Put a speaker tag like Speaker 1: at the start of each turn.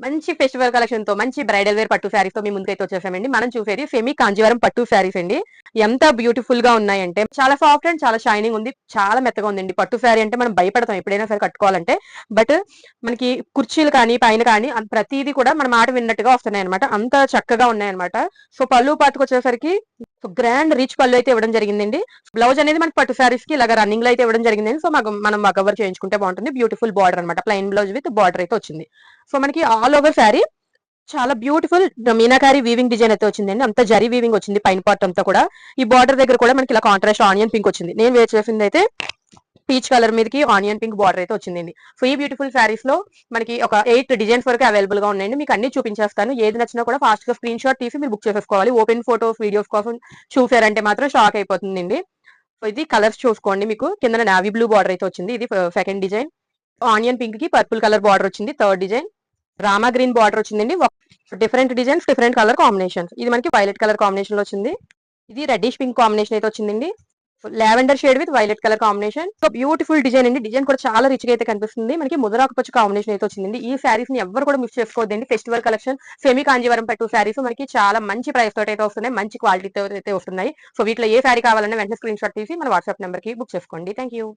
Speaker 1: మంచి festival collection తో మంచి బ్రైడల్ వేర్ పట్టు శారీస్ తో మీ ముందుకైతే వచ్చేసామండి. మనం చూసేది సెమీ కాంజీవరం పట్టు శారీస్ అండి. ఎంత బ్యూటిఫుల్ గా ఉన్నాయంటే చాలా సాఫ్ట్ అండ్ చాలా షైనింగ్ ఉంది. చాలా మెత్తగా ఉందండి. పట్టు శారీ అంటే మనం భయపడతాం ఎప్పుడైనా సరే కట్టుకోవాలంటే. బట్ మనకి కుర్చీలు కానీ పైన కానీ ప్రతిదీ కూడా మన మాట విన్నట్టుగా వస్తున్నాయి అనమాట. అంత చక్కగా ఉన్నాయన్నమాట. సో పళ్ళు పాతకు వచ్చేసరికి గ్రాండ్ రిచ్ పళ్ళు అయితే ఇవ్వడం జరిగిందండి. బ్లౌజ్ అనేది మనకి పట్టు శారీస్ కి ఇలాగ రన్నింగ్ లో అయితే ఇవ్వడం జరిగిందండి. సో మనం మగవర్ చేయించుకుంటే బాగుంటుంది. బ్యూటిఫుల్ బార్డర్ అనమాట. ప్లెయిన్ బ్లౌజ్ విత్ బార్డర్ అయితే వచ్చింది. సో మనకి ఆల్ ఓవర్ శారీ చాలా బ్యూటిఫుల్ మీనాకారి వీవింగ్ డిజైన్ అయితే వచ్చిందండి. అంత జరీ వీవింగ్ వచ్చింది పైన పార్ట్ అంతా కూడా. ఈ బార్డర్ దగ్గర కూడా మనకి ఇలా కాంట్రాస్ట్ ఆనియన్ పింక్ వచ్చింది. నేను వేర్ చేసింది అయితే పీచ్ కలర్ మీదకి ఆనియన్ పింక్ బార్డర్ అయితే వచ్చిందండి. సో ఈ బ్యూటిఫుల్ శారీస్ లో మనకి ఒక 8 డిజైన్స్ వరకు అవైలబుల్ గా ఉన్నాయండి. మీకు అన్ని చూపించేస్తాను. ఏది నచ్చినా కూడా ఫాస్ట్ గా స్క్రీన్ షాట్ తీసి మీరు బుక్ చేసేసుకోవాలి. ఓపెన్ ఫోటోస్ వీడియోస్ కోసం చూసారంటే మాత్రం షాక్ అయిపోతుందండి. సో ఇది కలర్స్ చూసుకోండి. మీకు కింద నావీ బ్లూ బార్డర్ అయితే వచ్చింది. ఇది సెకండ్ డిజైన్. ఆనియన్ పింక్ కి పర్పుల్ కలర్ బార్డర్ వచ్చింది. Third design. Rama green border వచ్చిందండి. Different designs different colour combinations. ఇది మనకి వైలెట్ కలర్ కాంబినేషన్ లో వచ్చింది. ఇది రెడ్డిష్ పింక్ కాంబినేషన్ అయితే వచ్చిందండి. Lavender shade with violet colour combination. So beautiful design అండి. డిజైన్ కూడా చాలా రిచ్ గా అయితే కనిపిస్తుంది. మనకి ముదరాకుపచ్చ కాంబినేషన్ అయితే వచ్చింది. ఈ శారీస్ ని ఎవరు కూడా మిస్ చేసుకోవద్దండి. ఫెస్టివల్ కలెక్షన్ సెమీ కాంజీవరం పట్టు శారీస్ మనకి చాలా మంచి ప్రైస్ తోటి అయితే వస్తున్నాయి. మంచి క్వాలిటీతో అయితే వస్తున్నాయి. సో వీటిలో ఏ శారీ కావాలన్నా వెంటనే స్క్రీన్ షాట్ తీసి మన వాట్సాప్ నెంబర్ కి బుక్ చేసుకోండి. Thank you.